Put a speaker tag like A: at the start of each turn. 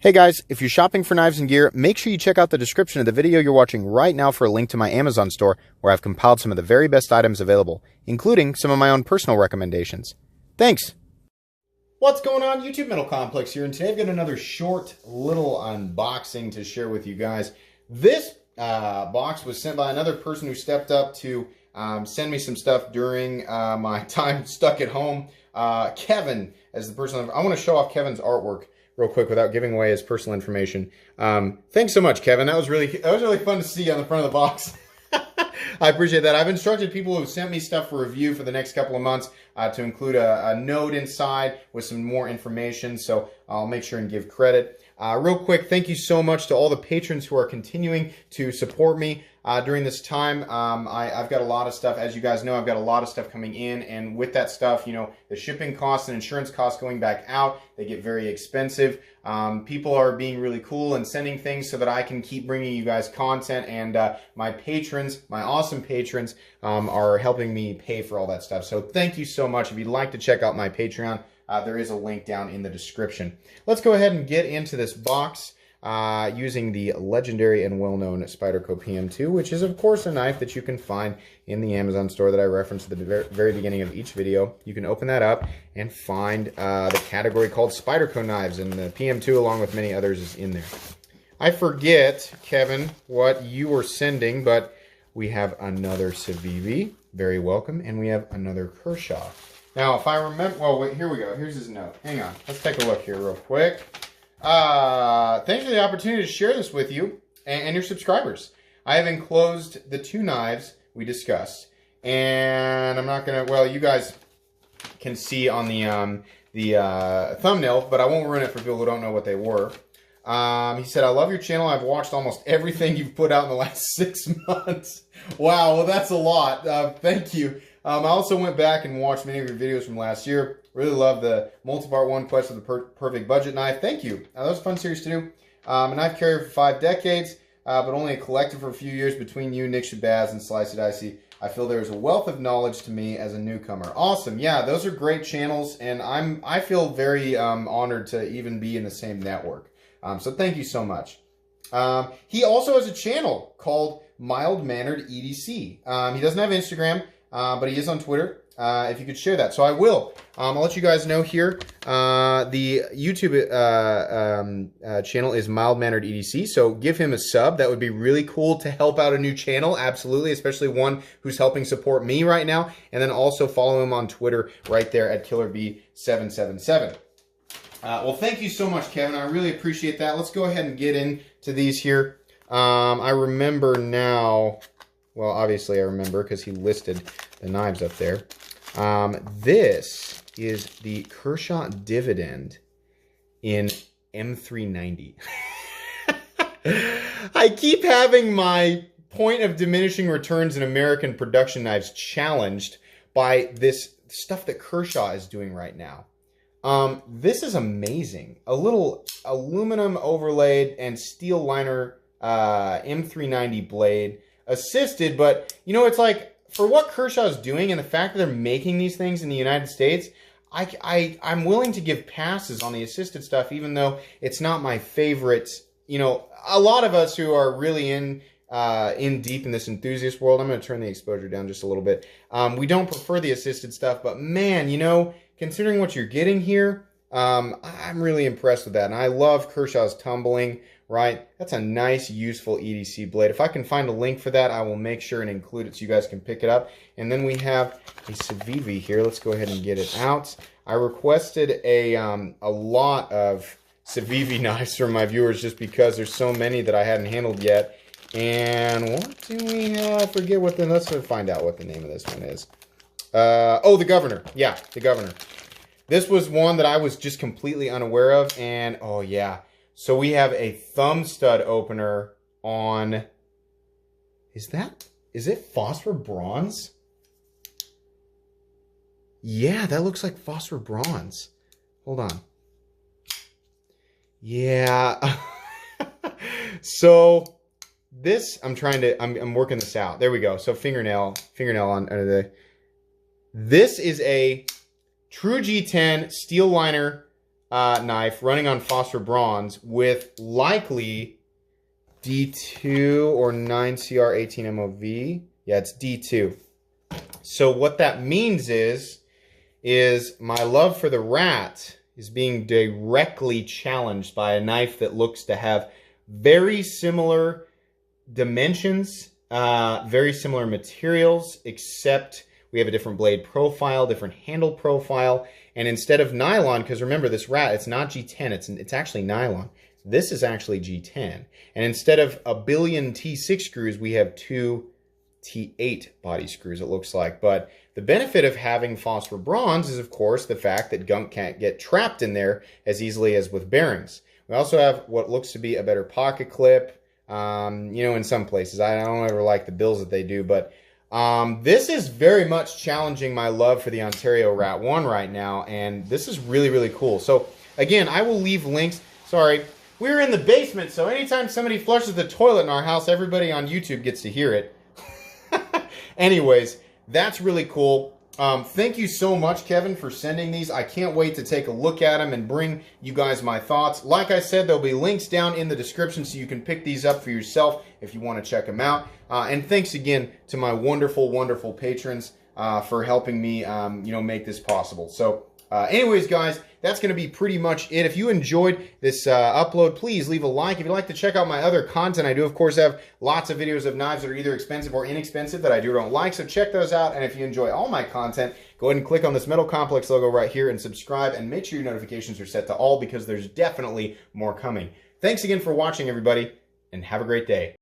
A: Hey guys, if you're shopping for knives and gear, make sure you check out the description of the video you're watching right now for a link to my Amazon store where I've compiled some of the very best items available, including some of my own personal recommendations. Thanks! What's going on, YouTube Metal Complex here, and today I've got another short little unboxing to share with you guys. This box was sent by another person who stepped up to send me some stuff during my time stuck at home. Kevin, as the person, I want to show off Kevin's artwork real quick without giving away his personal information. Thanks so much, Kevin. That was really fun to see on the front of the box. I appreciate that. I've instructed people who sent me stuff for review for the next couple of months to include a note inside with some more information, so I'll make sure and give credit. Real quick, thank you so much to all the patrons who are continuing to support me during this time. I've got a lot of stuff, as you guys know, I've got a lot of stuff coming in, and with that stuff, you know, the shipping costs and insurance costs going back out, they get very expensive. People are being really cool and sending things so that I can keep bringing you guys content, and my patrons, my awesome patrons, are helping me pay for all that stuff. So thank you so much. If you'd like to check out my Patreon, there is a link down in the description. Let's go ahead and get into this box using the legendary and well-known Spyderco PM2, which is, of course, a knife that you can find in the Amazon store that I referenced at the very beginning of each video. You can open that up and find the category called Spyderco knives, and the PM2, along with many others, is in there. I forget, Kevin, what you were sending, but we have another Civivi, very welcome, and we have another Kershaw. Now, if I remember, well, wait, here we go. Here's his note. Hang on. Let's take a look here real quick. Thanks for the opportunity to share this with you and your subscribers. I have enclosed the two knives we discussed, and I'm not going to, well, you guys can see on the thumbnail, but I won't ruin it for people who don't know what they were. He said, I love your channel. I've watched almost everything you've put out in the last 6 months. Wow, well, that's a lot. Thank you. I also went back and watched many of your videos from last year. Really love the multi-part one quest of the perfect budget knife. Thank you. That was a fun series to do. A knife carrier for 5 decades, but only a collector for a few years between you, Nick Shabazz, and Slice It Icy. I feel there is a wealth of knowledge to me as a newcomer. Awesome. Yeah, those are great channels, and I feel very honored to even be in the same network. So thank you so much. He also has a channel called Mild Mannered EDC. He doesn't have Instagram, but he is on Twitter. If you could share that. So I will. I'll let you guys know here. The YouTube channel is Mild Mannered EDC, so give him a sub. That would be really cool to help out a new channel, absolutely, especially one who's helping support me right now. And then also follow him on Twitter right there at KillerB777. Well, thank you so much, Kevin. I really appreciate that. Let's go ahead and get into these here. I remember now, well, obviously I remember because he listed the knives up there. This is the Kershaw Dividend in M390. I keep having my point of diminishing returns in American production knives challenged by this stuff that Kershaw is doing right now. This is amazing. A little aluminum overlaid and steel liner M390 blade, assisted, but you know, it's like, for what Kershaw is doing and the fact that they're making these things in the United States, I'm willing to give passes on the assisted stuff, even though it's not my favorite. You know, a lot of us who are really in deep in this enthusiast world, I'm going to turn the exposure down just a little bit. We don't prefer the assisted stuff, but man, you know, considering what you're getting here, I'm really impressed with that. And I love Kershaw's tumbling, right? That's a nice, useful EDC blade. If I can find a link for that, I will make sure and include it so you guys can pick it up. And then we have a Civivi here. Let's go ahead and get it out. I requested a lot of Civivi knives from my viewers just because there's so many that I hadn't handled yet. And what do we have? I forget what the, let's find out what the name of this one is. Oh, the Governor. Yeah, the Governor. This was one that I was just completely unaware of, and oh yeah. So we have a thumb stud opener on, is it phosphor bronze? Yeah, that looks like phosphor bronze. Hold on. Yeah. So this, I'm working this out. There we go. So fingernail on this is a true G10 steel liner knife running on phosphor bronze with likely D2 or 9CR18 MOV. Yeah, it's D2. So what that means is my love for the rat is being directly challenged by a knife that looks to have very similar dimensions, very similar materials, except we have a different blade profile, different handle profile, and instead of nylon, because remember this rat, it's not G10, it's actually nylon. This is actually G10. And instead of a billion T6 screws, we have 2 T8 body screws, it looks like. But the benefit of having phosphor bronze is, of course, the fact that gunk can't get trapped in there as easily as with bearings. We also have what looks to be a better pocket clip, you know, in some places. I don't ever like the bills that they do, but this is very much challenging my love for the Ontario Rat 1 right now, and this is really, really cool. So, again, I will leave links. Sorry, we're in the basement, so anytime somebody flushes the toilet in our house, everybody on YouTube gets to hear it. Anyways, that's really cool. Thank you so much, Kevin, for sending these. I can't wait to take a look at them and bring you guys my thoughts. Like I said, there'll be links down in the description so you can pick these up for yourself if you want to check them out. And thanks again to my wonderful, wonderful patrons for helping me, you know, make this possible. So, anyways, guys, that's going to be pretty much it. If you enjoyed this upload, please leave a like. If you'd like to check out my other content, I do, of course, have lots of videos of knives that are either expensive or inexpensive that I do or don't like, so check those out. And if you enjoy all my content, go ahead and click on this Metal Complex logo right here and subscribe, and make sure your notifications are set to all because there's definitely more coming. Thanks again for watching, everybody, and have a great day.